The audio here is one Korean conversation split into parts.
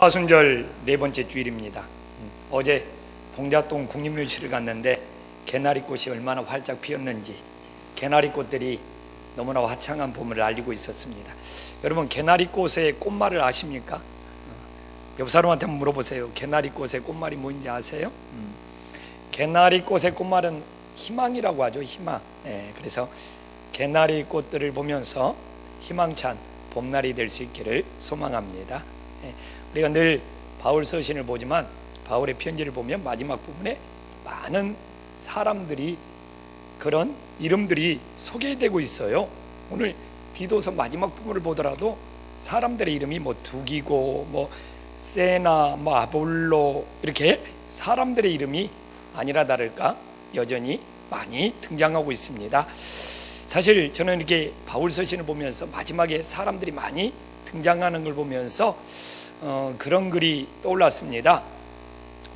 화순절 네 번째 주일입니다. 어제 동자동 국립묘지를 갔는데 개나리꽃이 얼마나 활짝 피었는지, 개나리꽃들이 너무나 화창한 봄을 알리고 있었습니다. 여러분, 개나리꽃의 꽃말을 아십니까? 옆 사람한테 한번 물어보세요. 개나리꽃의 꽃말이 뭔지 아세요? 개나리꽃의 꽃말은 희망이라고 하죠. 희망. 그래서 개나리꽃들을 보면서 희망찬 봄날이 될 수 있기를 소망합니다. 우리가 늘 바울 서신을 보지만 바울의 편지를 보면 마지막 부분에 많은 사람들이, 그런 이름들이 소개되고 있어요. 오늘 디도서 마지막 부분을 보더라도 사람들의 이름이 두기고, 세나, 아볼로, 이렇게 사람들의 이름이 아니라 다를까 여전히 많이 등장하고 있습니다. 사실 저는 이렇게 바울 서신을 보면서 마지막에 사람들이 많이 등장하는 걸 보면서 그런 글이 떠올랐습니다.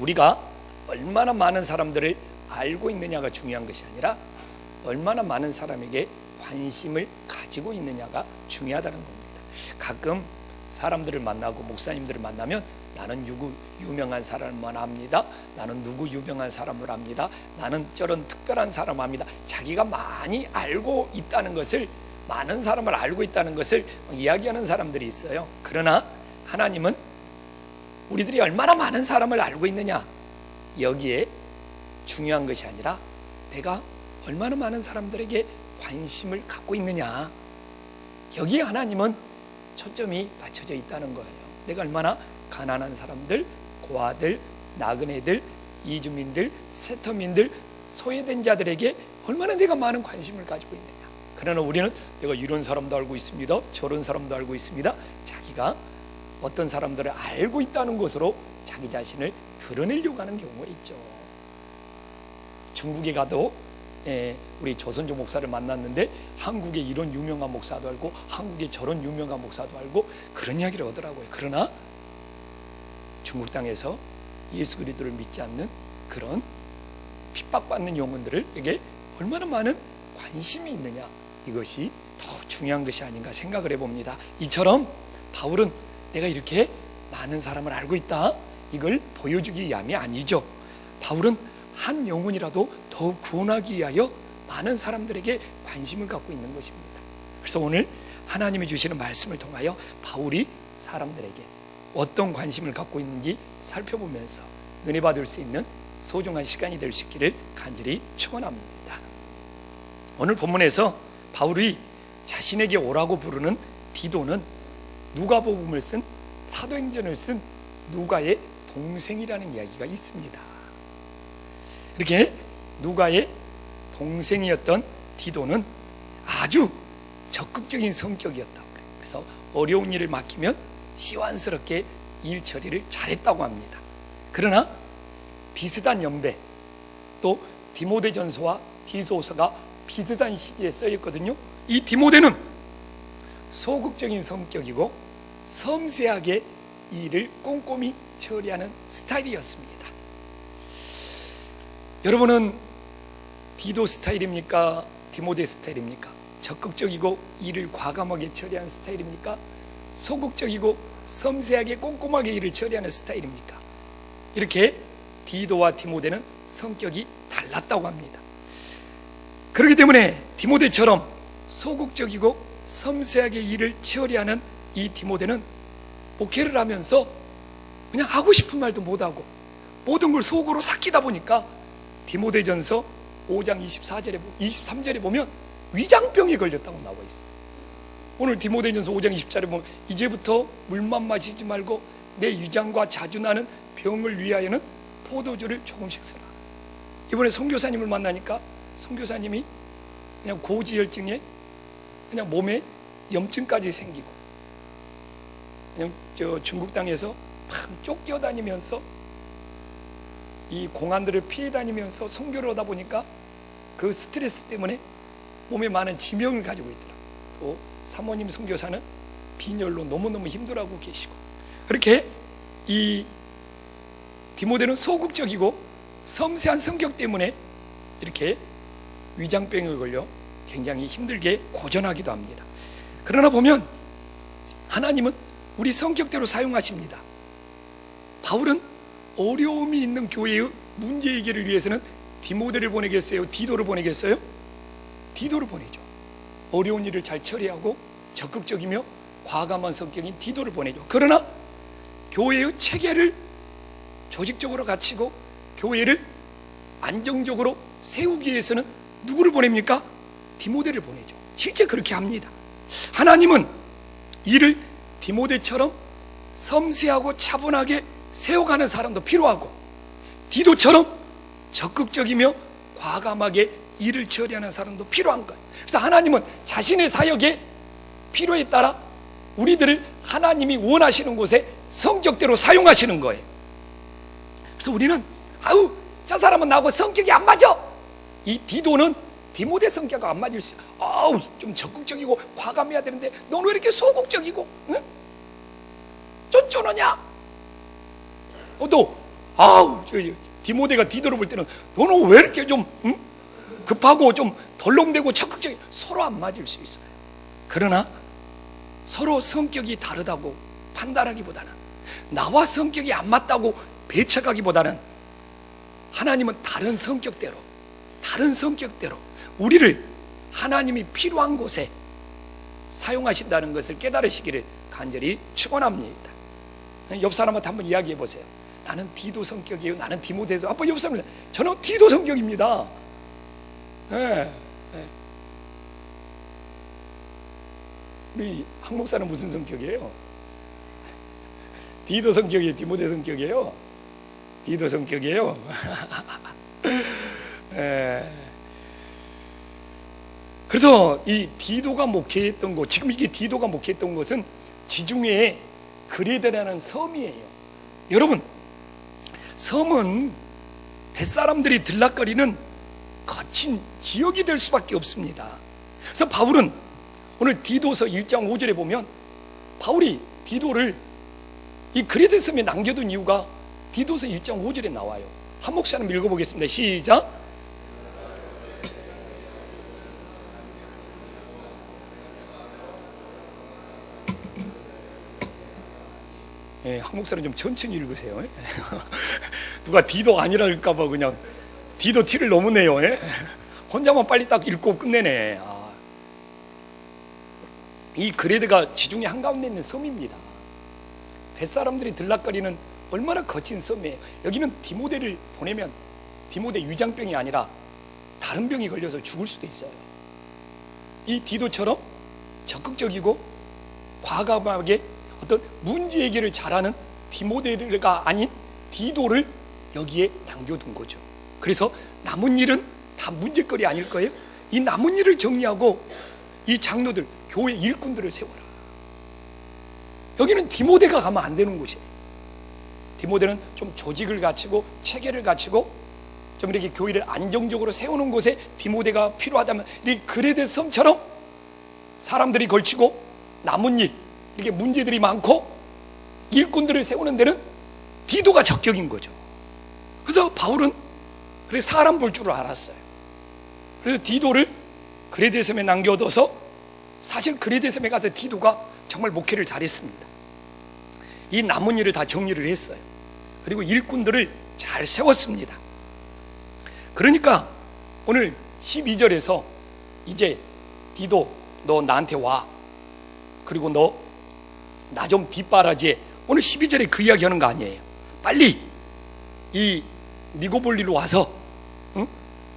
우리가 얼마나 많은 사람들을 알고 있느냐가 중요한 것이 아니라 얼마나 많은 사람에게 관심을 가지고 있느냐가 중요하다는 겁니다. 가끔 사람들을 만나고 목사님들을 만나면 나는 누구 유명한 사람만 압니다. 나는 누구 유명한 사람을 압니다. 나는 저런 특별한 사람 압니다. 자기가 많이 알고 있다는 것을, 많은 사람을 알고 있다는 것을 이야기하는 사람들이 있어요. 그러나 하나님은 우리들이 얼마나 많은 사람을 알고 있느냐, 여기에 중요한 것이 아니라 내가 얼마나 많은 사람들에게 관심을 갖고 있느냐, 여기에 하나님은 초점이 맞춰져 있다는 거예요. 내가 얼마나 가난한 사람들, 고아들, 나그네들, 이주민들, 세터민들, 소외된 자들에게 얼마나 내가 많은 관심을 가지고 있느냐. 그러나 우리는 내가 이런 사람도 알고 있습니다, 저런 사람도 알고 있습니다, 자기가 어떤 사람들을 알고 있다는 것으로 자기 자신을 드러내려고 하는 경우가 있죠. 중국에 가도 우리 조선조 목사를 만났는데 한국에 이런 유명한 목사도 알고 한국에 저런 유명한 목사도 알고 그런 이야기를 하더라고요. 그러나 중국 땅에서 예수 그리스도를 믿지 않는 그런 핍박받는 영혼들에게 얼마나 많은 관심이 있느냐, 이것이 더 중요한 것이 아닌가 생각을 해봅니다. 이처럼 바울은 내가 이렇게 많은 사람을 알고 있다, 이걸 보여주기 위함이 아니죠. 바울은 한 영혼이라도 더욱 구원하기 위하여 많은 사람들에게 관심을 갖고 있는 것입니다. 그래서 오늘 하나님이 주시는 말씀을 통하여 바울이 사람들에게 어떤 관심을 갖고 있는지 살펴보면서 은혜 받을 수 있는 소중한 시간이 될 수 있기를 간절히 축원합니다. 오늘 본문에서 바울이 자신에게 오라고 부르는 디도는 누가복음을 쓴, 사도행전을 쓴 누가의 동생이라는 이야기가 있습니다. 이렇게 누가의 동생이었던 디도는 아주 적극적인 성격이었다고 그래요. 그래서 어려운 일을 맡기면 시원스럽게 일 처리를 잘했다고 합니다. 그러나 비슷한 연배, 또 디모데전서와 디도서가 비슷한 시기에 쓰였거든요. 이 디모데는 소극적인 성격이고 섬세하게 일을 꼼꼼히 처리하는 스타일이었습니다. 여러분은 디도 스타일입니까? 디모데 스타일입니까? 적극적이고 일을 과감하게 처리하는 스타일입니까? 소극적이고 섬세하게 꼼꼼하게 일을 처리하는 스타일입니까? 이렇게 디도와 디모데는 성격이 달랐다고 합니다. 그렇기 때문에 디모데처럼 소극적이고 섬세하게 일을 처리하는 이 디모데는 목회를 하면서 그냥 하고 싶은 말도 못하고 모든 걸 속으로 삭히다 보니까 디모데전서 5장 23절에 보면 위장병에 걸렸다고 나와 있어요. 오늘 디모데전서 5장 20절에 보면 이제부터 물만 마시지 말고 내 위장과 자주 나는 병을 위하여는 포도주를 조금씩 쓰라. 이번에 선교사님을 만나니까 선교사님이 그냥 고지혈증에 그냥 몸에 염증까지 생기고 그냥 중국 땅에서 막 쫓겨다니면서 이 공안들을 피해 다니면서 선교를 하다 보니까 그 스트레스 때문에 몸에 많은 지명을 가지고 있더라고요. 또 사모님 선교사는 빈혈로 너무너무 힘들어하고 계시고, 그렇게 이 디모데는 소극적이고 섬세한 성격 때문에 이렇게 위장병에 걸려 굉장히 힘들게 고전하기도 합니다. 그러나 보면 하나님은 우리 성격대로 사용하십니다. 바울은 어려움이 있는 교회의 문제 해결을 위해서는 디모데를 보내겠어요? 디도를 보내겠어요? 디도를 보내죠. 어려운 일을 잘 처리하고 적극적이며 과감한 성격인 디도를 보내죠. 그러나 교회의 체계를 조직적으로 갖추고 교회를 안정적으로 세우기 위해서는 누구를 보냅니까? 디모데를 보내죠. 실제 그렇게 합니다. 하나님은 이를 디모데처럼 섬세하고 차분하게 세워가는 사람도 필요하고, 디도처럼 적극적이며 과감하게 일을 처리하는 사람도 필요한 거예요. 그래서 하나님은 자신의 사역의 필요에 따라 우리들을 하나님이 원하시는 곳에 성격대로 사용하시는 거예요. 그래서 우리는 아우 저 사람은 나하고 성격이 안 맞아. 이 디도는 디모데 성격과 안 맞을 수 있어요. 아우 좀 적극적이고 과감해야 되는데 너는 왜 이렇게 소극적이고 응? 쫀쫀하냐? 또 아우 디모데가 디도를 볼 때는 너는 왜 이렇게 좀 응? 급하고 좀 덜렁대고 적극적이, 서로 안 맞을 수 있어요. 그러나 서로 성격이 다르다고 판단하기보다는, 나와 성격이 안 맞다고 배척하기보다는 하나님은 다른 성격대로 우리를 하나님이 필요한 곳에 사용하신다는 것을 깨달으시기를 간절히 축원합니다. 옆 사람한테 한번 이야기해 보세요. 나는 디도 성격이에요. 나는 디모데서. 한번 옆 사람한테 저는 디도 성격입니다. 네. 우리 한 목사는 무슨 성격이에요? 디도 성격이에요? 디모데 성격이에요? 디도 성격이에요? 그래서 이 디도가 목회했던 곳, 지금 이게 디도가 목회했던 곳은 지중해의 그레데라는 섬이에요. 여러분, 섬은 뱃사람들이 들락거리는 거친 지역이 될 수밖에 없습니다. 그래서 바울은 오늘 디도서 1장 5절에 보면 바울이 디도를 이 그레데 섬에 남겨둔 이유가 디도서 1장 5절에 나와요. 한 목사 한번 읽어보겠습니다. 시작. 예, 한 목사는 좀 천천히 읽으세요. 누가 디도 아니라 할까봐 그냥 디도 티를 너무 내요. 예? 혼자만 빨리 딱 읽고 끝내네. 이 그레데가 지중해 한가운데 있는 섬입니다. 뱃사람들이 들락거리는 얼마나 거친 섬이에요. 여기는 디모데를 보내면 디모데 위장병이 아니라 다른 병이 걸려서 죽을 수도 있어요. 이 디도처럼 적극적이고 과감하게 어떤 문제 해결을 잘하는 디모데가 아닌 디도를 여기에 남겨둔 거죠. 그래서 남은 일은 다 문제거리 아닐 거예요. 이 남은 일을 정리하고 이 장로들, 교회 일꾼들을 세워라. 여기는 디모데가 가면 안 되는 곳이에요. 디모데는 좀 조직을 갖추고 체계를 갖추고 좀 이렇게 교회를 안정적으로 세우는 곳에 디모데가 필요하다면, 이 그레데 섬처럼 사람들이 걸치고 남은 일, 이렇게 문제들이 많고 일꾼들을 세우는 데는 디도가 적격인 거죠. 그래서 바울은 그래서 사람 볼 줄을 알았어요. 그래서 디도를 그레데 섬에 남겨둬서, 사실 그레데 섬에 가서 디도가 정말 목회를 잘했습니다. 이 남은 일을 다 정리를 했어요. 그리고 일꾼들을 잘 세웠습니다. 그러니까 오늘 12절에서 이제 디도 너 나한테 와, 그리고 너 나 좀 뒷바라지에, 오늘 12절에 그 이야기 하는 거 아니에요. 빨리 이 니고볼리로 와서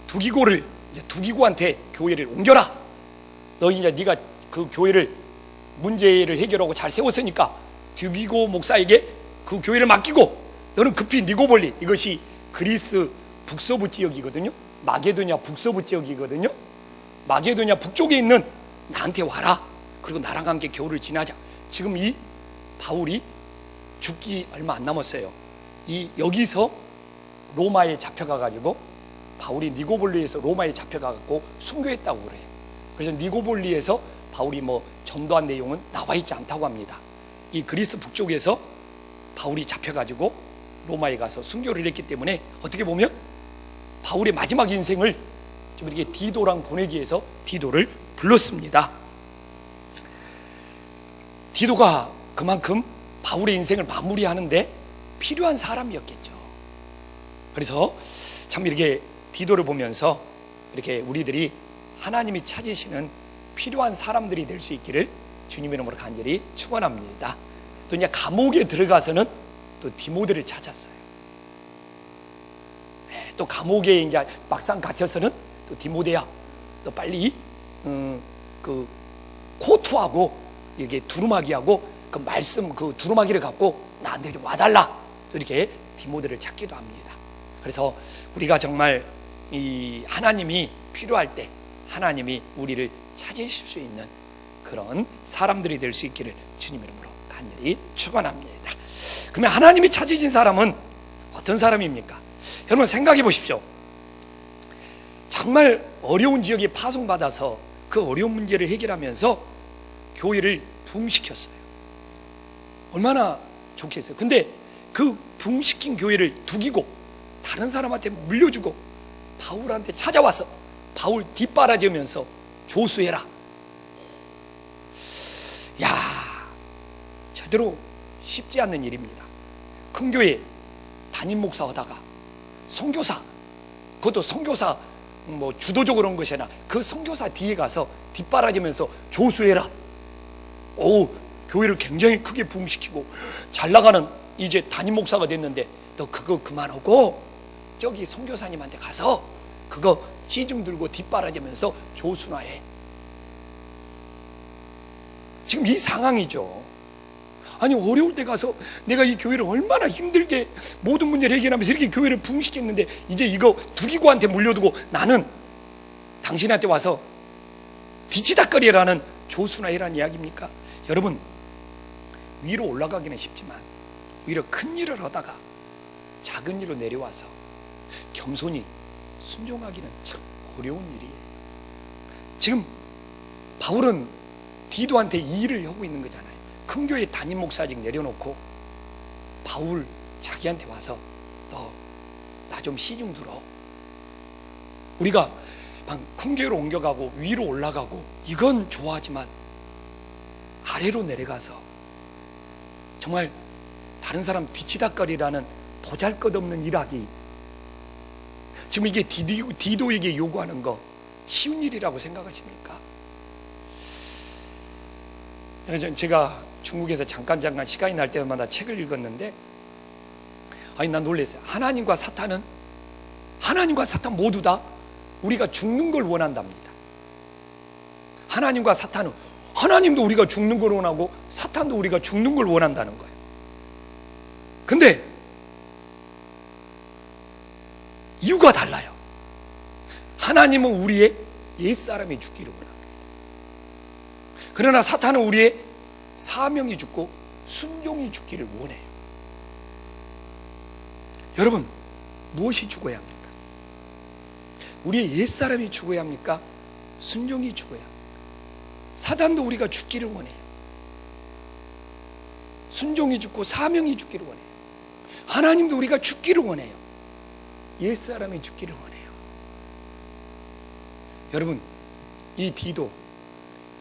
두기고를, 이제 두기고한테 교회를 옮겨라. 너 이제 네가 그 교회를 문제를 해결하고 잘 세웠으니까 두기고 목사에게 그 교회를 맡기고 너는 급히 니고볼리, 이것이 그리스 북서부 지역이거든요. 마게도냐 북서부 지역이거든요. 마게도냐 북쪽에 있는 나한테 와라. 그리고 나랑 함께 겨울을 지나자. 지금 이 바울이 죽기 얼마 안 남았어요. 이 여기서 로마에 잡혀가가지고, 바울이 니고볼리에서 로마에 잡혀가고 순교했다고 그래요. 그래서 니고볼리에서 바울이 뭐 전도한 내용은 나와 있지 않다고 합니다. 이 그리스 북쪽에서 바울이 잡혀가지고 로마에 가서 순교를 했기 때문에 어떻게 보면 바울의 마지막 인생을 좀 이렇게 디도랑 보내기 위해서 디도를 불렀습니다. 디도가 그만큼 바울의 인생을 마무리하는데 필요한 사람이었겠죠. 그래서 참 이렇게 디도를 보면서 이렇게 우리들이 하나님이 찾으시는 필요한 사람들이 될 수 있기를 주님의 이름으로 간절히 축원합니다. 또 이제 감옥에 들어가서는 또 디모데를 찾았어요. 또 감옥에 이제 막상 갇혀서는 또 디모데야, 또 빨리 그 코트하고 이렇게 두루마기하고 그 말씀 그 두루마기를 갖고 나한테 좀 와달라, 이렇게 디모데를 찾기도 합니다. 그래서 우리가 정말 이 하나님이 필요할 때 하나님이 우리를 찾으실 수 있는 그런 사람들이 될 수 있기를 주님 이름으로 간절히 축원합니다. 그러면 하나님이 찾으신 사람은 어떤 사람입니까? 여러분 생각해 보십시오. 정말 어려운 지역에 파송받아서 그 어려운 문제를 해결하면서 교회를 부흥시켰어요. 얼마나 좋겠어요. 근데 그 부흥시킨 교회를 두기고 다른 사람한테 물려주고 바울한테 찾아와서 바울 뒷바라지면서 조수해라. 야, 제대로 쉽지 않는 일입니다. 큰 교회 담임 목사 하다가 선교사, 그것도 선교사 뭐 주도적으로 한 것이 아니라 그 선교사 뒤에 가서 뒷바라지면서 조수해라. 오, 교회를 굉장히 크게 부흥시키고 잘 나가는 이제 담임 목사가 됐는데 너 그거 그만하고 저기 선교사님한테 가서 그거 시중 들고 뒷바라지면서 조수나 해. 지금 이 상황이죠. 아니 어려울 때 가서 내가 이 교회를 얼마나 힘들게 모든 문제를 해결하면서 이렇게 교회를 부흥시켰는데 이제 이거 두기고한테 물려두고 나는 당신한테 와서 뒤치다거리라는 조수나이라는 이야기입니까? 여러분, 위로 올라가기는 쉽지만 오히려 큰 일을 하다가 작은 일로 내려와서 겸손히 순종하기는 참 어려운 일이에요. 지금 바울은 디도한테 이 일을 하고 있는 거잖아요. 큰 교회 담임 목사직 내려놓고 바울 자기한테 와서 너 나 좀 시중 들어. 우리가 큰 교회로 옮겨가고 위로 올라가고 이건 좋아하지만 아래로 내려가서 정말 다른 사람 뒤치다거리라는 보잘것없는 일하기, 지금 이게 디도에게 요구하는 거 쉬운 일이라고 생각하십니까? 제가 중국에서 잠깐 시간이 날 때마다 책을 읽었는데 아니 난 놀랐어요. 하나님과 사탄 모두 다 우리가 죽는 걸 원한답니다. 하나님과 사탄은, 하나님도 우리가 죽는 걸 원하고 사탄도 우리가 죽는 걸 원한다는 거예요. 근데 이유가 달라요. 하나님은 우리의 옛사람이 죽기를 원합니다. 그러나 사탄은 우리의 사명이 죽고 순종이 죽기를 원해요. 여러분, 무엇이 죽어야 합니까? 우리의 옛사람이 죽어야 합니까? 순종이 죽어야 합니까? 사단도 우리가 죽기를 원해요. 순종이 죽고 사명이 죽기를 원해요. 하나님도 우리가 죽기를 원해요. 옛사람이 죽기를 원해요. 여러분, 이 디도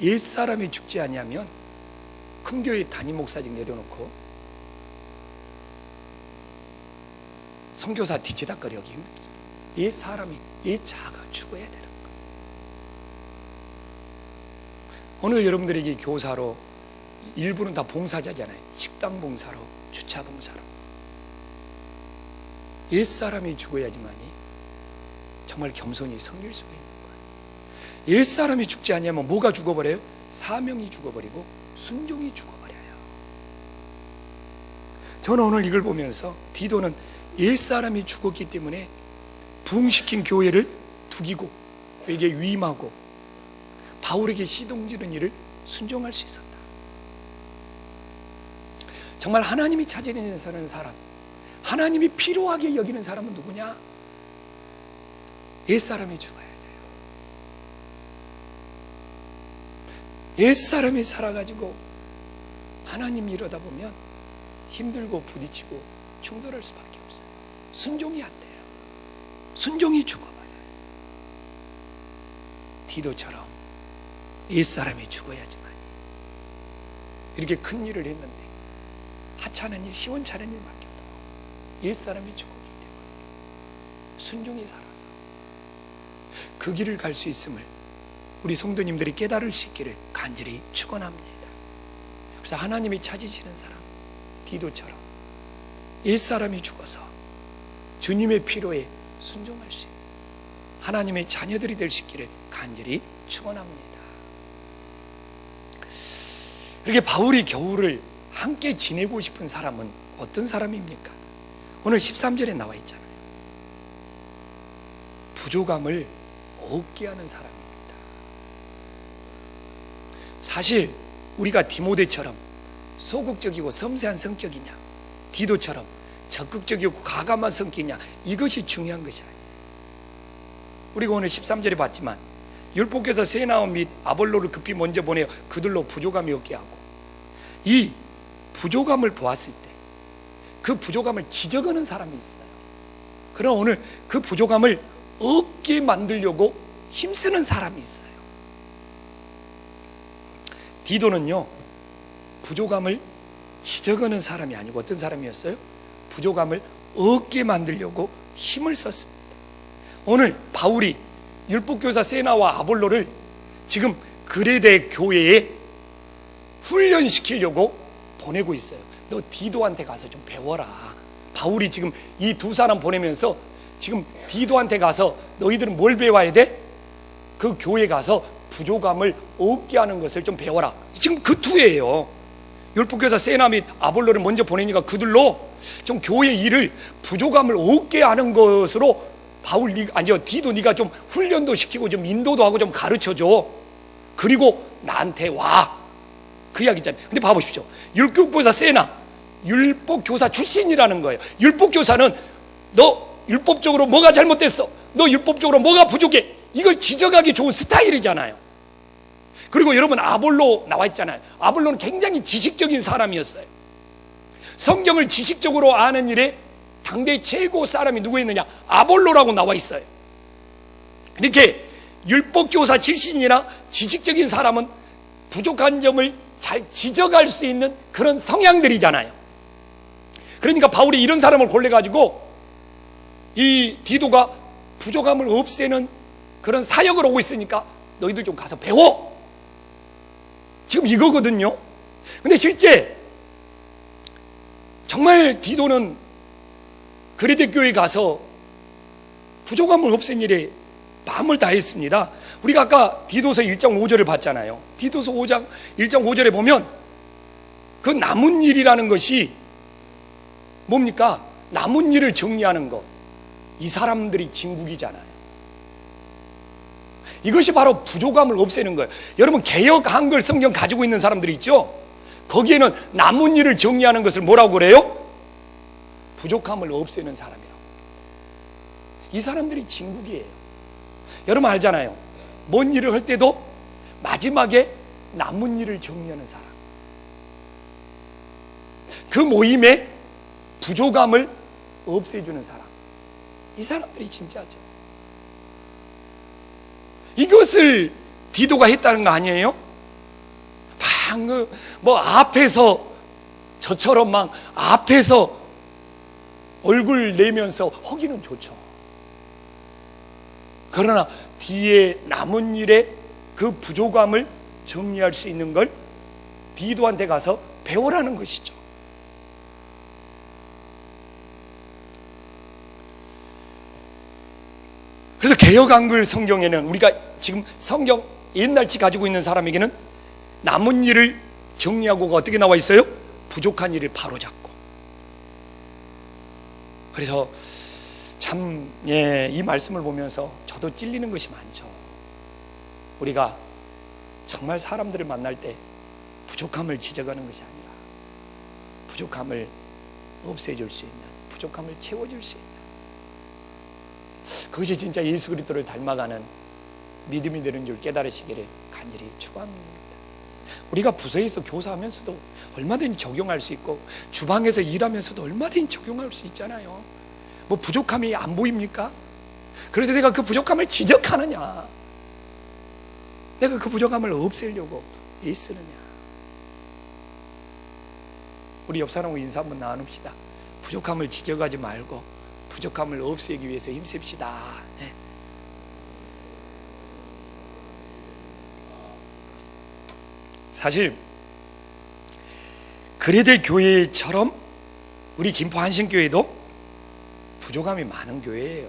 옛사람이 죽지 아니하면 큰 교회 담임 목사직 내려놓고 선교사 뒤치다거리 하기 힘듭니다. 옛사람이, 옛자가 죽어야 되는 거예요. 오늘 여러분들에게 교사로, 일부는 다 봉사자잖아요. 식당 봉사로, 주차 봉사로. 옛사람이 죽어야지만이 정말 겸손히 섬길 수가 있는 거예요. 옛사람이 죽지 않으면 뭐가 죽어버려요? 사명이 죽어버리고 순종이 죽어버려요. 저는 오늘 이걸 보면서 디도는 옛사람이 죽었기 때문에 부흥시킨 교회를 두기고 그에게 위임하고 바울에게 시동지는 일을 순종할 수 있었다. 정말 하나님이 찾아내는 사람, 하나님이 필요하게 여기는 사람은 누구냐? 옛사람이 죽어야 돼요. 옛사람이 살아가지고 하나님 이러다 보면 힘들고 부딪히고 충돌할 수밖에 없어요. 순종이 안 돼요. 순종이 죽어버려요. 디도처럼 옛사람이 죽어야지만 이렇게 큰 일을 했는데 하찮은 일, 시원찮은 일밖에 없다고. 옛사람이 죽었기 때문에 순종히 살아서 그 길을 갈 수 있음을 우리 성도님들이 깨달을 수 있기를 간절히 축원합니다. 그래서 하나님이 찾으시는 사람 디도처럼 옛사람이 죽어서 주님의 피로에 순종할 수 있는 하나님의 자녀들이 될 수 있기를 간절히 축원합니다. 이렇게 바울이 겨울을 함께 지내고 싶은 사람은 어떤 사람입니까? 오늘 13절에 나와 있잖아요. 부족함을 얻게 하는 사람입니다. 사실 우리가 디모데처럼 소극적이고 섬세한 성격이냐, 디도처럼 적극적이고 과감한 성격이냐, 이것이 중요한 것이 아니에요. 우리가 오늘 13절에 봤지만 율법교사 세나와 및 아볼로를 급히 먼저 보내어 그들로 부족함이 없게 하고, 이 부족함을 보았을 때 그 부족함을 지적하는 사람이 있어요. 그럼 오늘 그 부족함을 없게 만들려고 힘쓰는 사람이 있어요. 디도는요, 부족함을 지적하는 사람이 아니고 어떤 사람이었어요? 부족함을 없게 만들려고 힘을 썼습니다. 오늘 바울이 율법교사 세나와 아볼로를 지금 그레데 교회에 훈련시키려고 보내고 있어요. 너 디도한테 가서 좀 배워라. 바울이 지금 이 두 사람 보내면서 지금 디도한테 가서 너희들은 뭘 배워야 돼? 그 교회 가서 부족함을 없게 하는 것을 좀 배워라. 지금 그 투예요. 율법교사 세나 및 아볼로를 먼저 보내니까 그들로 좀 교회 일을 부족함을 없게 하는 것으로 디도 네가 좀 훈련도 시키고 좀 인도도 하고 좀 가르쳐줘. 그리고 나한테 와. 그 이야기잖아요. 근데 봐보십시오. 율법교사 세나, 율법교사 출신이라는 거예요. 율법교사는 너 율법적으로 뭐가 잘못됐어? 너 율법적으로 뭐가 부족해? 이걸 지적하기 좋은 스타일이잖아요. 그리고 여러분 아볼로 나와 있잖아요. 아볼로는 굉장히 지식적인 사람이었어요. 성경을 지식적으로 아는 일에 당대 최고 사람이 누구 있느냐? 아볼로라고 나와 있어요. 이렇게 율법교사 출신이나 지식적인 사람은 부족한 점을 잘 지적할 수 있는 그런 성향들이잖아요. 그러니까 바울이 이런 사람을 골라가지고 이 디도가 부족함을 없애는 그런 사역을 오고 있으니까 너희들 좀 가서 배워. 지금 이거거든요. 근데 실제 정말 디도는 그레데 교회에 가서 부족함을 없앤 일에 마음을 다했습니다. 우리가 아까 디도서 1장 5절을 봤잖아요. 디도서 5장 1장 5절에 보면 그 남은 일이라는 것이 뭡니까? 남은 일을 정리하는 것. 이 사람들이 진국이잖아요. 이것이 바로 부족함을 없애는 거예요. 여러분 개역 한글 성경 가지고 있는 사람들이 있죠? 거기에는 남은 일을 정리하는 것을 뭐라고 그래요? 부족함을 없애는 사람이라고. 이 사람들이 진국이에요. 여러분 알잖아요. 뭔 일을 할 때도 마지막에 남은 일을 정리하는 사람. 그 모임에 부족함을 없애주는 사람. 이 사람들이 진짜죠. 이것을 디도가 했다는 거 아니에요? 앞에서 저처럼 막 앞에서 얼굴 내면서 하기는 좋죠. 그러나 뒤에 남은 일에 그 부족함을 정리할 수 있는 걸 디도한테 가서 배우라는 것이죠. 그래서 개역 한글 성경에는 우리가 지금 성경 옛날치 가지고 있는 사람에게는 남은 일을 정리하고가 어떻게 나와 있어요? 부족한 일을 바로잡고. 그래서 참 이 말씀을 보면서 저도 찔리는 것이 많죠. 우리가 정말 사람들을 만날 때 부족함을 지적하는 것이 아니라 부족함을 없애줄 수 있는, 부족함을 채워줄 수 있는, 그것이 진짜 예수 그리스도를 닮아가는 믿음이 되는 줄 깨달으시기를 간절히 축원합니다. 우리가 부서에서 교사하면서도 얼마든지 적용할 수 있고 주방에서 일하면서도 얼마든지 적용할 수 있잖아요. 뭐 부족함이 안 보입니까? 그런데 내가 그 부족함을 지적하느냐, 내가 그 부족함을 없애려고 애쓰느냐. 우리 옆 사람하고 인사 한번 나눕시다. 부족함을 지적하지 말고 부족함을 없애기 위해서 힘씁시다. 사실 그레데 교회처럼 우리 김포 한신교회도 부족함이 많은 교회예요.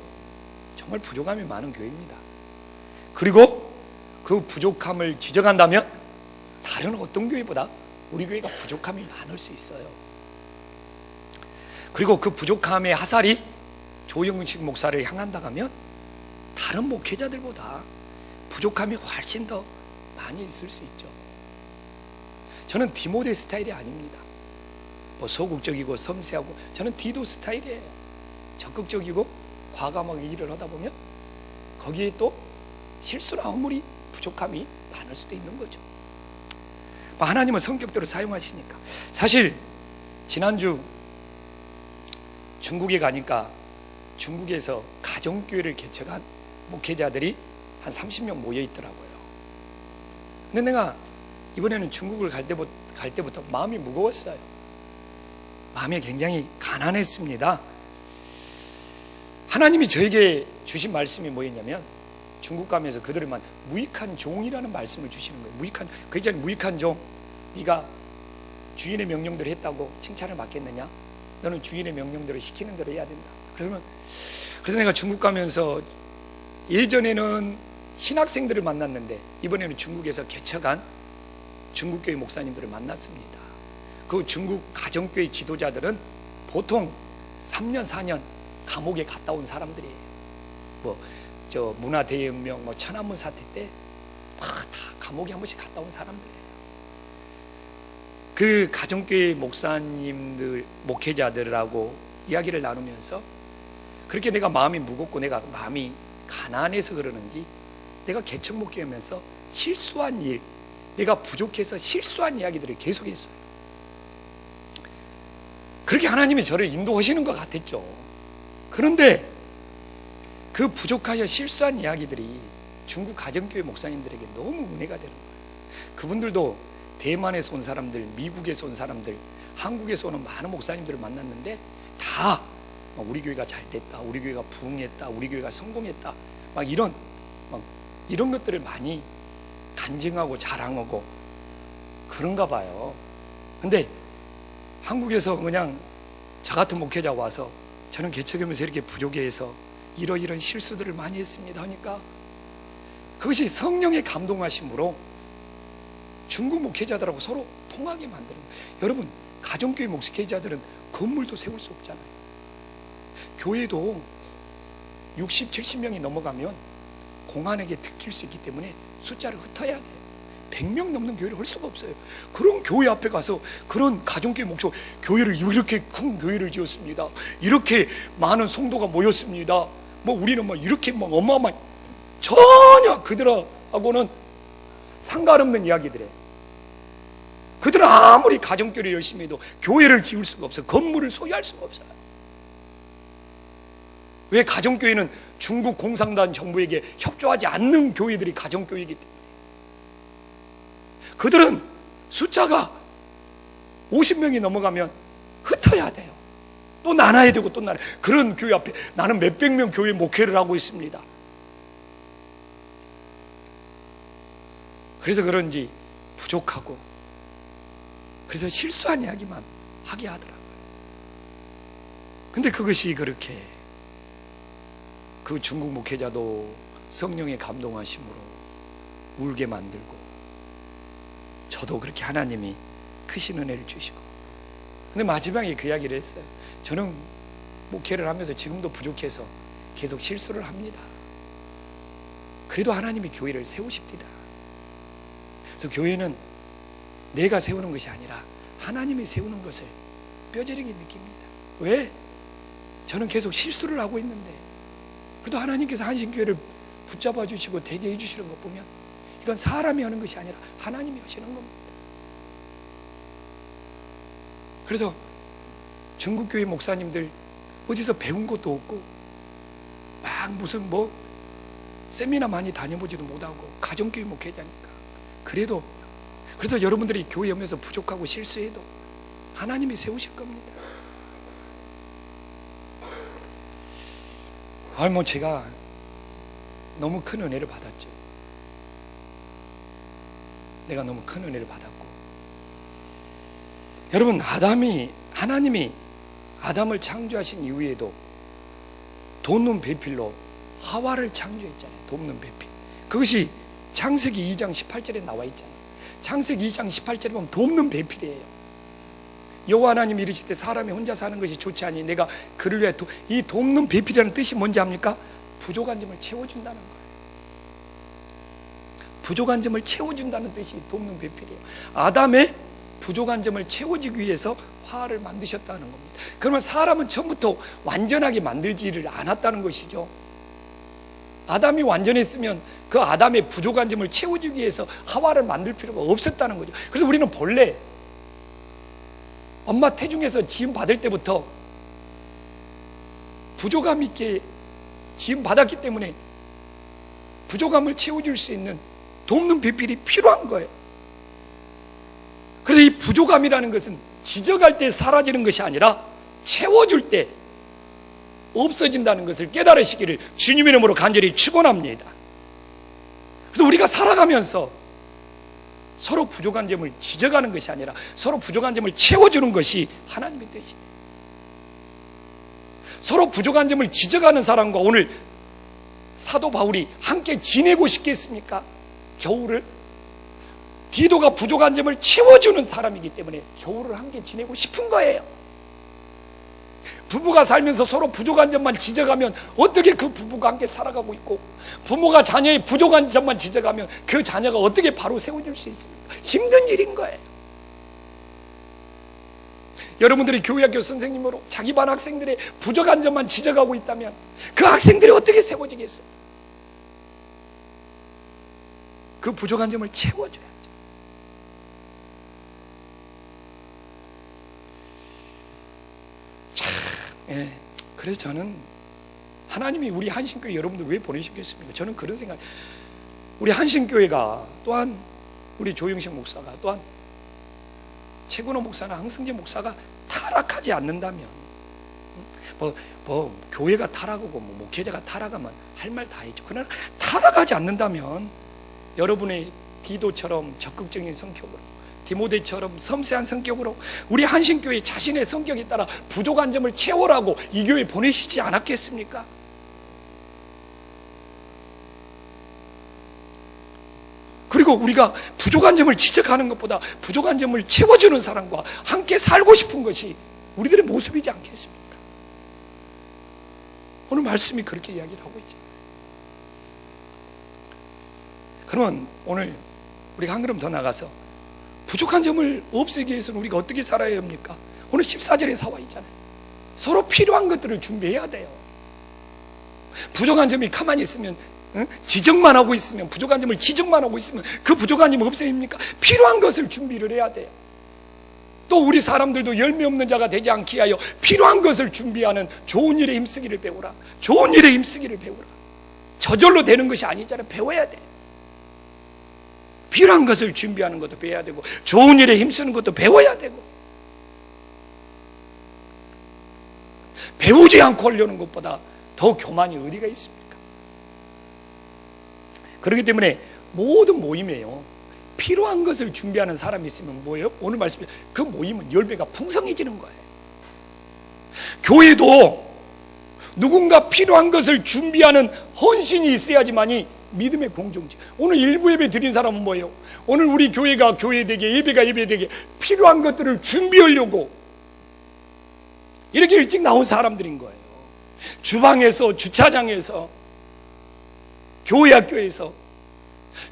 정말 부족함이 많은 교회입니다. 그리고 그 부족함을 지적한다면 다른 어떤 교회보다 우리 교회가 부족함이 많을 수 있어요. 그리고 그 부족함의 하살이 조영식 목사를 향한다 하면 다른 목회자들보다 부족함이 훨씬 더 많이 있을 수 있죠. 저는 디모데 스타일이 아닙니다. 뭐 소극적이고 섬세하고, 저는 디도 스타일이에요. 적극적이고 과감하게 일을 하다 보면 거기에 또 실수나 허물이, 부족함이 많을 수도 있는 거죠. 하나님은 성격대로 사용하시니까. 사실 지난주 중국에 가니까 중국에서 가정교회를 개척한 목회자들이 한 30명 모여 있더라고요. 근데 내가 이번에는 중국을 갈 때부터 마음이 무거웠어요. 마음이 굉장히 가난했습니다. 하나님이 저에게 주신 말씀이 뭐였냐면, 중국 가면서 그들만 무익한 종이라는 말씀을 주시는 거예요. 그 있잖아요, 무익한 종. 네가 주인의 명령대로 했다고 칭찬을 받겠느냐? 너는 주인의 명령대로 시키는 대로 해야 된다. 그래서 내가 중국 가면서 예전에는 신학생들을 만났는데 이번에는 중국에서 개척한 중국교회 목사님들을 만났습니다. 그 중국 가정교회 지도자들은 보통 3년 4년 감옥에 갔다 온 사람들이에요. 저 문화대혁명, 천안문 사태 때 다 감옥에 한 번씩 갔다 온 사람들이에요. 그 가정교회 목사님들, 목회자들하고 이야기를 나누면서 그렇게 내가 마음이 무겁고 내가 마음이 가난해서 그러는지 내가 개척 목회하면서 실수한 일, 내가 부족해서 실수한 이야기들을 계속했어요. 그렇게 하나님이 저를 인도하시는 것 같았죠. 그런데 그 부족하여 실수한 이야기들이 중국 가정교회 목사님들에게 너무 은혜가 되는 거예요. 그분들도 대만에서 온 사람들, 미국에서 온 사람들, 한국에서 오는 많은 목사님들을 만났는데 다 우리 교회가 잘 됐다, 우리 교회가 부흥했다, 우리 교회가 성공했다, 이런 것들을 많이 간증하고 자랑하고 그런가 봐요. 근데 한국에서 그냥 저 같은 목회자 와서 저는 개척하면서 이렇게 부족해서 이러이런 실수들을 많이 했습니다 하니까 그것이 성령의 감동하심으로 중국 목회자들하고 서로 통하게 만드는 거예요. 여러분, 가정교회 목회자들은 건물도 세울 수 없잖아요. 교회도 60, 70명이 넘어가면 공안에게 들킬 수 있기 때문에 숫자를 흩어야 돼요. 100명 넘는 교회를 할 수가 없어요. 그런 교회 앞에 가서 그런 가정교회 목표, 교회를 이렇게 큰 교회를 지었습니다, 이렇게 많은 성도가 모였습니다, 우리는 이렇게 어마어마한, 전혀 그들하고는 상관없는 이야기들이에요. 그들은 아무리 가정교회를 열심히 해도 교회를 지을 수가 없어요. 건물을 소유할 수가 없어요. 왜? 가정교회는 중국 공산당 정부에게 협조하지 않는 교회들이 가정교회이기 때문에. 그들은 숫자가 50명이 넘어가면 흩어야 돼요. 또 나눠야 되고 또 나눠야. 그런 교회 앞에 나는 몇백 명 교회 목회를 하고 있습니다. 그래서 그런지 부족하고, 그래서 실수한 이야기만 하게 하더라고요. 근데 그것이 그렇게 그 중국 목회자도 성령의 감동하심으로 울게 만들고, 저도 그렇게 하나님이 크신 은혜를 주시고. 근데 마지막에 그 이야기를 했어요. 저는 목회를 하면서 지금도 부족해서 계속 실수를 합니다. 그래도 하나님이 교회를 세우십니다. 그래서 교회는 내가 세우는 것이 아니라 하나님이 세우는 것을 뼈저리게 느낍니다. 왜? 저는 계속 실수를 하고 있는데 그래도 하나님께서 한신교회를 붙잡아 주시고 대개해 주시는 것 보면 이건 사람이 하는 것이 아니라 하나님이 하시는 겁니다. 그래서 중국교회 목사님들 어디서 배운 것도 없고 무슨 세미나 많이 다녀보지도 못하고 가정교회 목회자니까. 그래서 여러분들이 교회 오면서 부족하고 실수해도 하나님이 세우실 겁니다. 제가 너무 큰 은혜를 받았죠. 내가 너무 큰 은혜를 받았고, 여러분, 하나님이 아담을 창조하신 이후에도 돕는 배필로 하와를 창조했잖아요. 돕는 배필. 그것이 창세기 2장 18절에 나와 있잖아요. 창세기 2장 18절에 보면 돕는 배필이에요. 여호와 하나님이 이르실 때 사람이 혼자 사는 것이 좋지 아니 내가 그를 위해 이 돕는 배필이라는 뜻이 뭔지 압니까? 부족한 점을 채워준다는 거예요. 부족한 점을 채워준다는 뜻이 돕는 배필이에요. 아담의 부족한 점을 채워주기 위해서 화를 만드셨다는 겁니다. 그러면 사람은 처음부터 완전하게 만들지를 않았다는 것이죠. 아담이 완전했으면 그 아담의 부족한 점을 채워주기 위해서 하와를 만들 필요가 없었다는 거죠. 그래서 우리는 본래 엄마 태중에서 지음 받을 때부터 부족함 있게 지음 받았기 때문에 부족함을 채워줄 수 있는 돕는 배필이 필요한 거예요. 그래서 이 부족함이라는 것은 지적할 때 사라지는 것이 아니라 채워줄 때 없어진다는 것을 깨달으시기를 주님의 이름으로 간절히 축원합니다. 그래서 우리가 살아가면서 서로 부족한 점을 지적하는 것이 아니라 서로 부족한 점을 채워주는 것이 하나님의 뜻이에요. 서로 부족한 점을 지적하는 사람과 오늘 사도 바울이 함께 지내고 싶겠습니까? 겨울을 디도가 부족한 점을 채워주는 사람이기 때문에 겨울을 함께 지내고 싶은 거예요. 부부가 살면서 서로 부족한 점만 지적하면 어떻게 그 부부가 함께 살아가고 있고, 부모가 자녀의 부족한 점만 지적하면 그 자녀가 어떻게 바로 세워줄 수 있습니까? 힘든 일인 거예요. 여러분들이 교회학교 선생님으로 자기 반 학생들의 부족한 점만 지적하고 있다면 그 학생들이 어떻게 세워지겠어요? 그 부족한 점을 채워줘야죠. 그래서 저는 하나님이 우리 한신교회 여러분들 왜 보내셨겠습니까? 저는 그런 생각. 우리 한신교회가 또한 우리 조영식 목사가 또한 최근호 목사나 항승재 목사가 타락하지 않는다면 교회가 타락하고 목회자가 타락하면 할 말 다 했죠. 그러나 타락하지 않는다면 여러분의 디도처럼 적극적인 성격으로, 디모데처럼 섬세한 성격으로 우리 한신교회 자신의 성격에 따라 부족한 점을 채워라고 이 교회 보내시지 않았겠습니까? 그리고 우리가 부족한 점을 지적하는 것보다 부족한 점을 채워주는 사람과 함께 살고 싶은 것이 우리들의 모습이지 않겠습니까? 오늘 말씀이 그렇게 이야기를 하고 있잖아요. 그러면 오늘 우리가 한 걸음 더 나가서 부족한 점을 없애기 위해서는 우리가 어떻게 살아야 합니까? 오늘 14절에 사와 있잖아요. 서로 필요한 것들을 준비해야 돼요. 부족한 점이 가만히 있으면 지적만 하고 있으면, 부족한 점을 지적만 하고 있으면 그 부족한 점이 없어집니까? 필요한 것을 준비를 해야 돼요. 또 우리 사람들도 열매 없는 자가 되지 않기 위하여 필요한 것을 준비하는 좋은 일에 힘쓰기를 배우라. 좋은 일에 힘쓰기를 배우라. 저절로 되는 것이 아니잖아요. 배워야 돼. 필요한 것을 준비하는 것도 배워야 되고 좋은 일에 힘쓰는 것도 배워야 되고, 배우지 않고 하려는 것보다 더 교만이 어디가 있습니까? 그렇기 때문에 모든 모임에요, 필요한 것을 준비하는 사람이 있으면 뭐예요? 오늘 말씀, 그 모임은 열매가 풍성해지는 거예요. 교회도 누군가 필요한 것을 준비하는 헌신이 있어야지만이 믿음의 공동체. 오늘 일부 예배 드린 사람은 뭐예요? 오늘 우리 교회가 교회되게, 예배가 예배되게 필요한 것들을 준비하려고 이렇게 일찍 나온 사람들인 거예요. 주방에서, 주차장에서, 교회 학교에서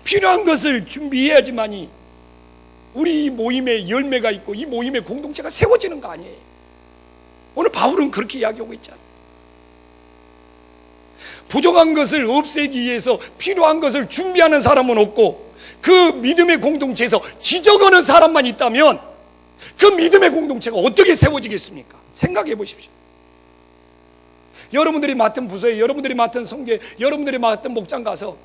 필요한 것을 준비해야지만이 우리 이 모임에 열매가 있고 이 모임의 공동체가 세워지는 거 아니에요. 오늘 바울은 그렇게 이야기하고 있잖아요. 부족한 것을 없애기 위해서 필요한 것을 준비하는 사람은 없고 그 믿음의 공동체에서 지적하는 사람만 있다면 그 믿음의 공동체가 어떻게 세워지겠습니까? 생각해 보십시오. 여러분들이 맡은 부서에, 여러분들이 맡은 성교에, 여러분들이 맡은 목장 가서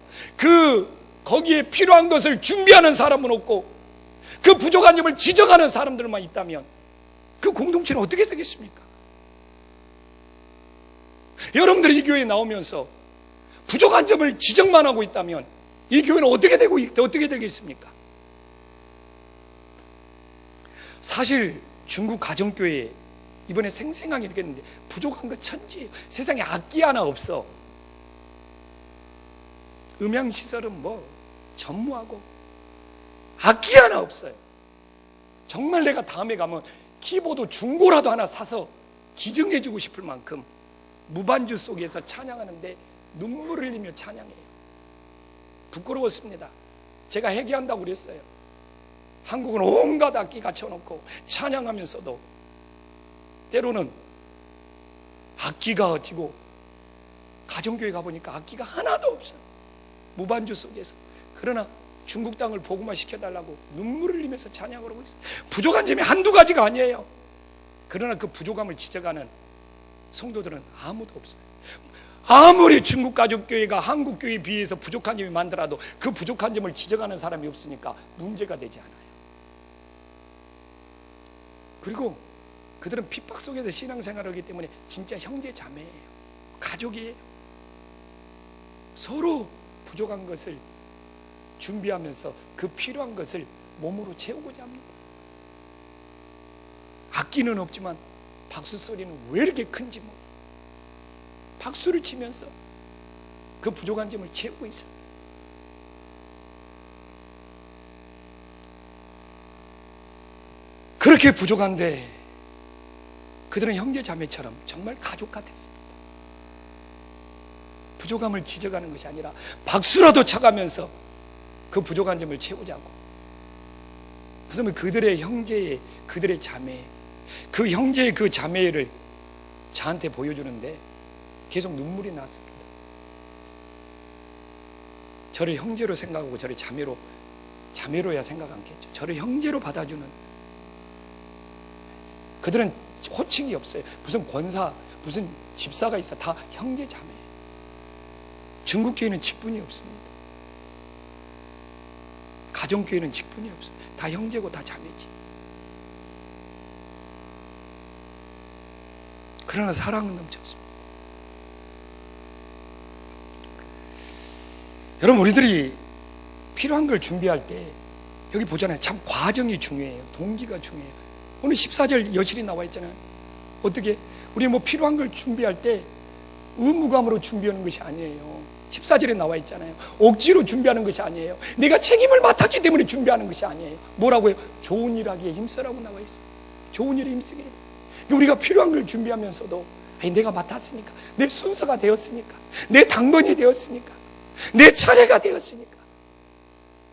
거기에 필요한 것을 준비하는 사람은 없고 그 부족한 점을 지적하는 사람들만 있다면 그 공동체는 어떻게 되겠습니까? 여러분들이 이 교회에 나오면서 부족한 점을 지적만 하고 있다면 이 교회는 어떻게 되겠습니까? 사실 중국 가정교회 이번에 생생하게 느꼈는데 부족한 거 천지예요. 세상에 악기 하나 없어. 음향시설은 뭐 전무하고 악기 하나 없어요. 정말 내가 다음에 가면 키보드 중고라도 하나 사서 기증해주고 싶을 만큼 무반주 속에서 찬양하는데 눈물을 흘리며 찬양해요. 부끄러웠습니다. 제가 회개한다고 그랬어요. 한국은 온갖 악기 갖춰놓고 찬양하면서도 때로는 악기가 어찌고 가정교회 가보니까 악기가 하나도 없어요. 무반주 속에서. 그러나 중국 땅을 복음화 시켜달라고 눈물을 흘리면서 찬양을 하고 있어요. 부족한 점이 한두 가지가 아니에요. 그러나 그 부족함을 지적하는 성도들은 아무도 없어요. 아무리 중국 가족교회가 한국교회에 비해서 부족한 점이 많더라도 그 부족한 점을 지적하는 사람이 없으니까 문제가 되지 않아요. 그리고 그들은 핍박 속에서 신앙생활을 하기 때문에 진짜 형제 자매예요. 가족이에요. 서로 부족한 것을 준비하면서 그 필요한 것을 몸으로 채우고자 합니다. 악기는 없지만 박수 소리는 왜 이렇게 큰지 몰라요. 박수를 치면서 그 부족한 점을 채우고 있어요. 그렇게 부족한데 그들은 형제 자매처럼 정말 가족 같았습니다. 부족함을 지적하는 것이 아니라 박수라도 쳐가면서 그 부족한 점을 채우자고. 그래서 그들의 형제의, 그들의 자매, 그 형제의 그 자매를 저한테 보여주는데 계속 눈물이 났습니다. 저를 형제로 생각하고 저를 자매로야 생각 않겠죠. 저를 형제로 받아주는. 그들은 호칭이 없어요. 무슨 권사, 무슨 집사가 있어. 다 형제 자매. 중국 교회는 직분이 없습니다. 가정교회는 직분이 없어요. 다 형제고 다 자매지. 그러나 사랑은 넘쳤습니다. 여러분, 우리들이 필요한 걸 준비할 때 여기 보잖아요. 참 과정이 중요해요. 동기가 중요해요. 오늘 14절 여실히 나와 있잖아요. 어떻게? 우리 뭐 필요한 걸 준비할 때 의무감으로 준비하는 것이 아니에요. 14절에 나와 있잖아요. 억지로 준비하는 것이 아니에요. 내가 책임을 맡았기 때문에 준비하는 것이 아니에요. 뭐라고요? 좋은 일 하기에 힘쓰라고 나와 있어요. 좋은 일에 힘쓰게. 우리가 필요한 걸 준비하면서도 내가 맡았으니까, 내 순서가 되었으니까, 내 당번이 되었으니까, 내 차례가 되었으니까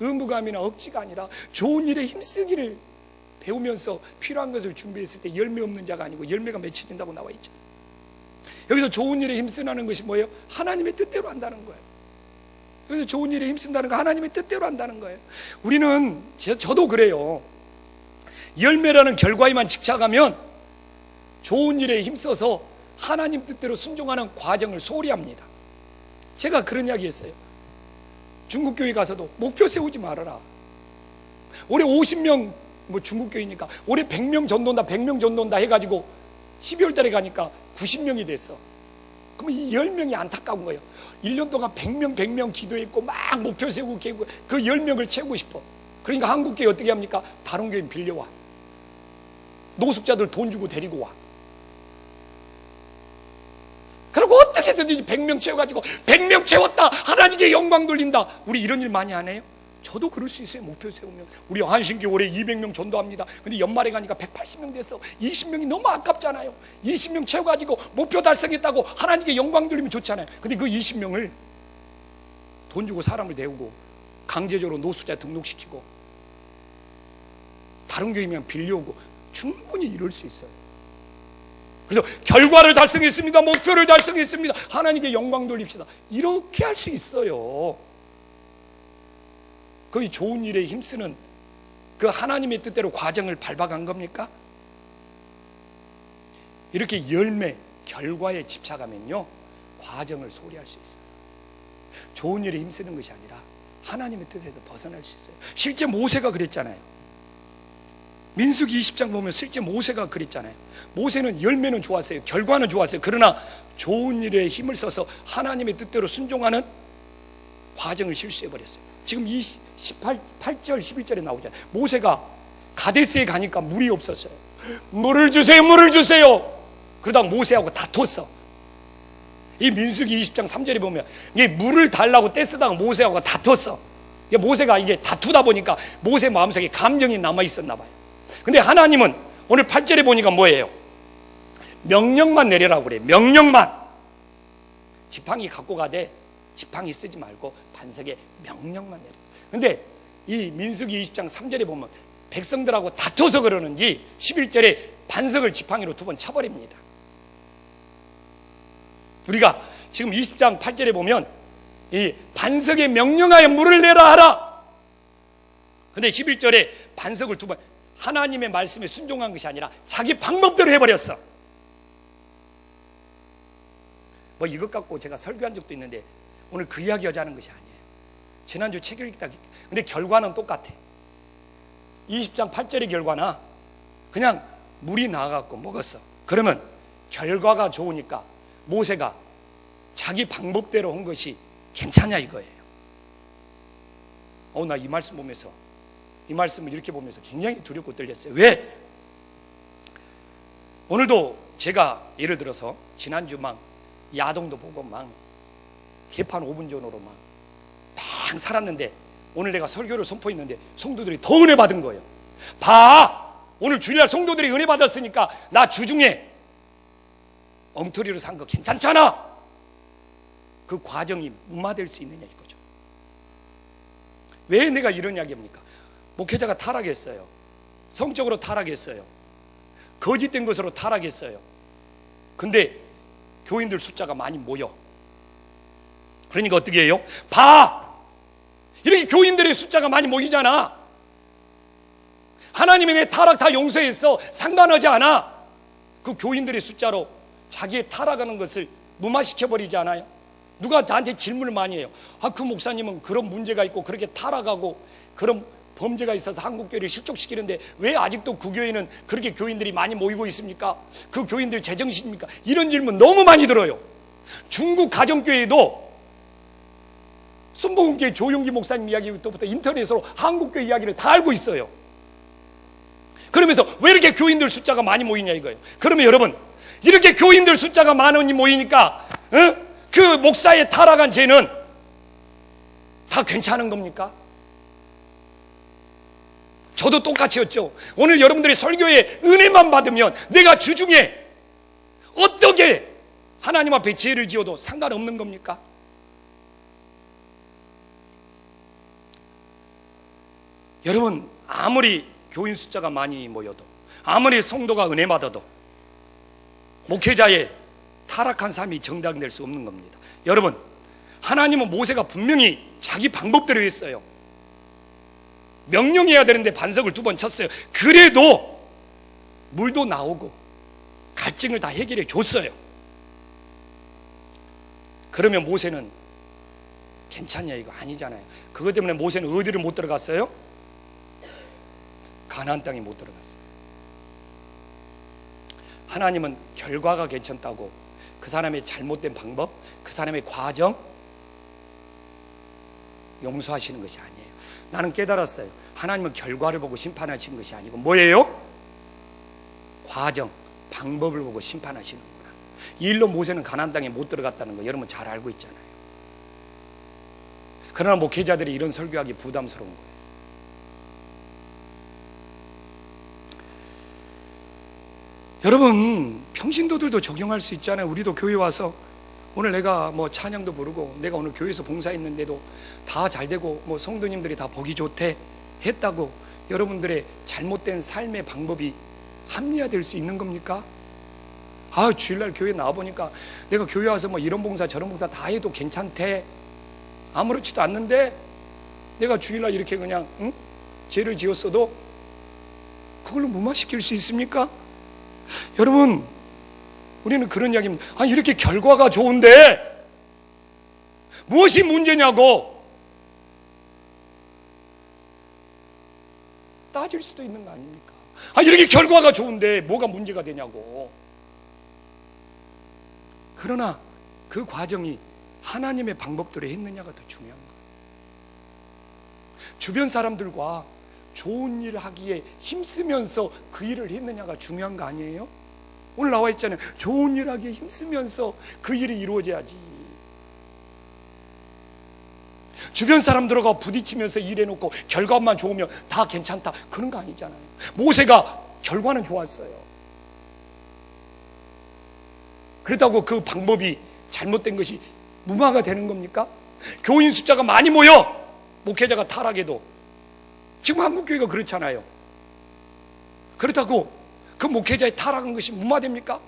의무감이나 억지가 아니라 좋은 일에 힘쓰기를 배우면서 필요한 것을 준비했을 때 열매 없는 자가 아니고 열매가 맺혀진다고 나와 있죠. 여기서 좋은 일에 힘쓰라는 것이 뭐예요? 하나님의 뜻대로 한다는 거예요. 여기서 좋은 일에 힘쓴다는 거 하나님의 뜻대로 한다는 거예요. 우리는, 저도 그래요. 열매라는 결과에만 집착하면 좋은 일에 힘써서 하나님 뜻대로 순종하는 과정을 소홀히 합니다. 제가 그런 이야기 했어요. 중국교회 가서도 목표 세우지 말아라. 올해 50명, 뭐 중국교회니까 올해 100명 전도한다 100명 전도한다 해가지고 12월 달에 가니까 90명이 됐어. 그러면 이 10명이 안타까운 거예요. 1년 동안 100명 기도했고 막 목표 세우고 그 10명을 채우고 싶어. 그러니까 한국교회 어떻게 합니까? 다른 교회는 빌려와. 노숙자들 돈 주고 데리고 와. 그리고 어떻게든지 100명 채워가지고 100명 채웠다, 하나님께 영광 돌린다. 우리 이런 일 많이 안 해요? 저도 그럴 수 있어요. 목표 세우면. 우리 한신교회 올해 200명 전도합니다. 근데 연말에 가니까 180명 됐어. 20명이 너무 아깝잖아요. 20명 채워가지고 목표 달성했다고 하나님께 영광 돌리면 좋잖아요. 근데 그 20명을 돈 주고 사람을 데우고 강제적으로 노숙자 등록시키고 다른 교회면 빌려오고 충분히 이럴 수 있어요. 그래서 결과를 달성했습니다. 목표를 달성했습니다. 하나님께 영광 돌립시다. 이렇게 할 수 있어요. 거의 좋은 일에 힘쓰는 그 하나님의 뜻대로 과정을 밟아간 겁니까? 이렇게 열매, 결과에 집착하면요 과정을 소홀히 할 수 있어요. 좋은 일에 힘쓰는 것이 아니라 하나님의 뜻에서 벗어날 수 있어요. 실제 모세가 그랬잖아요. 민수기 20장 보면 실제 모세가 그랬잖아요. 모세는 열매는 좋았어요. 결과는 좋았어요. 그러나 좋은 일에 힘을 써서 하나님의 뜻대로 순종하는 과정을 실수해버렸어요. 지금 이 8절 11절에 나오잖아요. 모세가 가데스에 가니까 물이 없었어요. 물을 주세요, 물을 주세요. 그러다가 모세하고 다퉜어. 이 민수기 20장 3절에 보면 이게 물을 달라고 떼쓰다가 모세하고 다퉜어. 모세가 이게 다투다 보니까 모세 마음속에 감정이 남아있었나 봐요. 근데 하나님은 오늘 8절에 보니까 뭐예요? 명령만 내려라고 그래요. 명령만. 지팡이 갖고 가되 지팡이 쓰지 말고 반석에 명령만 내려. 근데 이 민수기 20장 3절에 보면 백성들하고 다퉈서 그러는지 11절에 반석을 지팡이로 2번 쳐버립니다. 우리가 지금 20장 8절에 보면 이 반석에 명령하여 물을 내라 하라. 근데 11절에 반석을 2번 하나님의 말씀에 순종한 것이 아니라 자기 방법대로 해버렸어. 뭐 이것 갖고 제가 설교한 적도 있는데 오늘 그 이야기 하자는 것이 아니에요. 지난주 책을 읽다 근데 결과는 똑같아. 20장 8절의 결과나 그냥 물이 나와갖고 먹었어. 그러면 결과가 좋으니까 모세가 자기 방법대로 한 것이 괜찮냐 이거예요. 나 이 말씀 보면서 이 말씀을 이렇게 보면서 굉장히 두렵고 떨렸어요. 왜? 오늘도 제가 예를 들어서 지난주 막 야동도 보고 막 개판 5분 전으로 막 살았는데 오늘 내가 설교를 선포했는데 성도들이 더 은혜 받은 거예요. 봐! 오늘 주일날 성도들이 은혜 받았으니까 나 주중에 엉터리로 산 거 괜찮잖아. 그 과정이 무마될 수 있느냐 이거죠. 왜 내가 이런 이야기입니까? 목회자가 타락했어요. 성적으로 타락했어요. 거짓된 것으로 타락했어요. 근데 교인들 숫자가 많이 모여. 그러니까 어떻게 해요? 봐! 이렇게 교인들의 숫자가 많이 모이잖아. 하나님이 내 타락 다 용서했어. 상관하지 않아. 그 교인들의 숫자로 자기의 타락하는 것을 무마시켜버리지 않아요? 누가 나한테 질문을 많이 해요. 그 목사님은 그런 문제가 있고 그렇게 타락하고 그런 범죄가 있어서 한국교회를 실족시키는데 왜 아직도 그 교회는 그렇게 교인들이 많이 모이고 있습니까? 그 교인들 제정신입니까? 이런 질문 너무 많이 들어요. 중국 가정교회도 순복음교회 조용기 목사님 이야기부터 인터넷으로 한국교회 이야기를 다 알고 있어요. 그러면서 왜 이렇게 교인들 숫자가 많이 모이냐 이거예요. 그러면 여러분 이렇게 교인들 숫자가 많이 모이니까 그 목사의 타락한 죄는 다 괜찮은 겁니까? 저도 똑같이 였죠. 오늘 여러분들이 설교에 은혜만 받으면 내가 주중에 어떻게 하나님 앞에 죄를 지어도 상관없는 겁니까? 여러분 아무리 교인 숫자가 많이 모여도 아무리 성도가 은혜 받아도 목회자의 타락한 삶이 정당될 수 없는 겁니다. 여러분 하나님은 모세가 분명히 자기 방법대로 했어요. 명령해야 되는데 반석을 2번 쳤어요. 그래도 물도 나오고 갈증을 다 해결해 줬어요. 그러면 모세는 괜찮냐 이거 아니잖아요. 그것 때문에 모세는 어디를 못 들어갔어요? 가나안 땅에 못 들어갔어요. 하나님은 결과가 괜찮다고 그 사람의 잘못된 방법, 그 사람의 과정 용서하시는 것이 아니에요. 나는 깨달았어요. 하나님은 결과를 보고 심판하시는 것이 아니고 뭐예요? 과정, 방법을 보고 심판하시는구나. 이 일로 모세는 가나안 땅에 못 들어갔다는 거 여러분 잘 알고 있잖아요. 그러나 목회자들이 이런 설교하기 부담스러운 거예요. 여러분 평신도들도 적용할 수 있잖아요. 우리도 교회 와서 오늘 내가 뭐 찬양도 부르고 내가 오늘 교회에서 봉사했는데도 다 잘되고 뭐 성도님들이 다 보기 좋대 했다고 여러분들의 잘못된 삶의 방법이 합리화될 수 있는 겁니까? 주일날 교회 나와보니까 내가 교회 와서 뭐 이런 봉사 저런 봉사 다 해도 괜찮대. 아무렇지도 않는데 내가 주일날 이렇게 그냥 죄를 지었어도 그걸로 무마시킬 수 있습니까? 여러분 우리는 그런 이야기입니다. 이렇게 결과가 좋은데 무엇이 문제냐고 따질 수도 있는 거 아닙니까? 이렇게 결과가 좋은데 뭐가 문제가 되냐고. 그러나 그 과정이 하나님의 방법대로 했느냐가 더 중요한 거예요. 주변 사람들과 좋은 일을 하기에 힘쓰면서 그 일을 했느냐가 중요한 거 아니에요? 오늘 나와 있잖아요. 좋은 일 하기에 힘쓰면서 그 일이 이루어져야지. 주변 사람들과 부딪히면서 일해놓고 결과만 좋으면 다 괜찮다, 그런 거 아니잖아요. 모세가 결과는 좋았어요. 그렇다고 그 방법이 잘못된 것이 무마가 되는 겁니까? 교인 숫자가 많이 모여 목회자가 타락해도, 지금 한국교회가 그렇잖아요. 그렇다고 그 목회자의 타락한 것이 무마됩니까?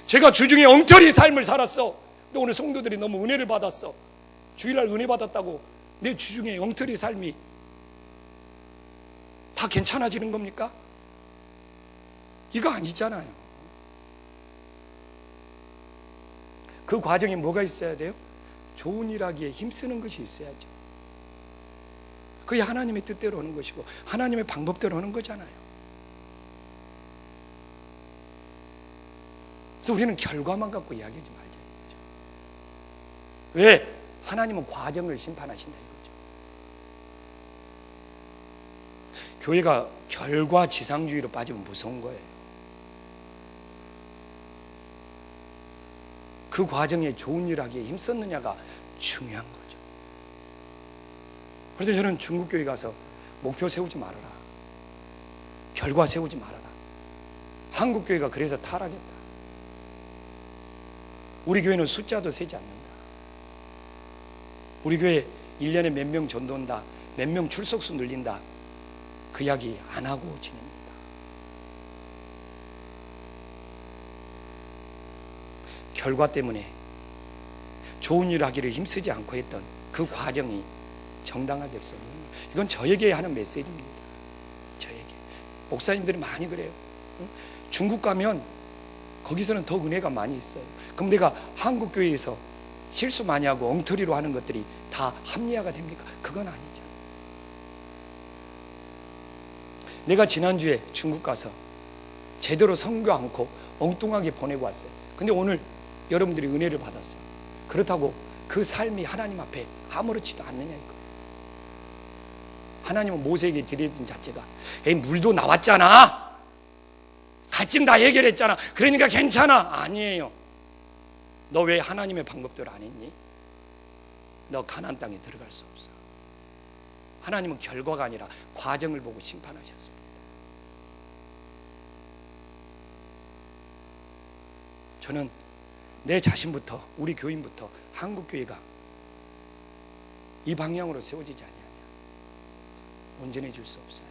제가 주중에 엉터리 삶을 살았어. 근데 오늘 성도들이 너무 은혜를 받았어. 주일날 은혜 받았다고 내 주중에 엉터리 삶이 다 괜찮아지는 겁니까? 이거 아니잖아요. 그 과정에 뭐가 있어야 돼요? 좋은 일 하기에 힘쓰는 것이 있어야죠. 그게 하나님의 뜻대로 하는 것이고 하나님의 방법대로 하는 거잖아요. 그래서 우리는 결과만 갖고 이야기하지 말자 이거죠. 왜? 하나님은 과정을 심판하신다 이거죠. 교회가 결과 지상주의로 빠지면 무서운 거예요. 그 과정에 좋은 일 하기에 힘썼느냐가 중요한 거죠. 그래서 저는 중국교회 가서 목표 세우지 말아라, 결과 세우지 말아라. 한국교회가 그래서 타락했다. 우리 교회는 숫자도 세지 않는다. 우리 교회 1년에 몇 명 전도한다, 몇 명 출석수 늘린다, 그 이야기 안 하고 지냅니다. 결과 때문에 좋은 일 하기를 힘쓰지 않고 했던 그 과정이 정당하게 없어요. 이건 저에게 하는 메시지입니다. 저에게. 목사님들이 많이 그래요. 중국 가면 거기서는 더 은혜가 많이 있어요. 그럼 내가 한국교회에서 실수 많이 하고 엉터리로 하는 것들이 다 합리화가 됩니까? 그건 아니죠. 내가 지난주에 중국 가서 제대로 선교 않고 엉뚱하게 보내고 왔어요. 근데 오늘 여러분들이 은혜를 받았어요. 그렇다고 그 삶이 하나님 앞에 아무렇지도 않느냐 이거예요. 하나님은 모세에게 드리던 자체가 물도 나왔잖아, 갓짐 다 해결했잖아, 그러니까 괜찮아. 아니에요. 너 왜 하나님의 방법대로 안 했니? 너 가나안 땅에 들어갈 수 없어. 하나님은 결과가 아니라 과정을 보고 심판하셨습니다. 저는 내 자신부터, 우리 교인부터, 한국교회가 이 방향으로 세워지지 않으면 온전해 줄 수 없어요.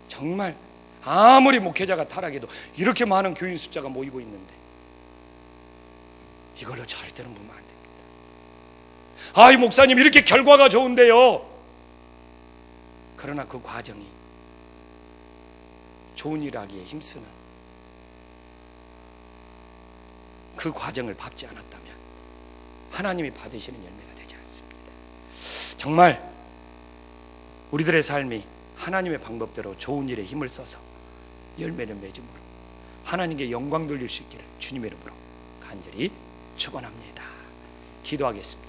정말 아무리 목회자가 타락해도 이렇게 많은 교인 숫자가 모이고 있는데 이걸로 절대로 보면 안 됩니다. 이 목사님 이렇게 결과가 좋은데요. 그러나 그 과정이 좋은 일 하기에 힘쓰는 그 과정을 밟지 않았다면 하나님이 받으시는 열매가 되지 않습니다. 정말 우리들의 삶이 하나님의 방법대로 좋은 일에 힘을 써서 열매를 맺음으로 하나님께 영광 돌릴 수 있기를 주님의 이름으로 간절히 축원합니다. 기도하겠습니다.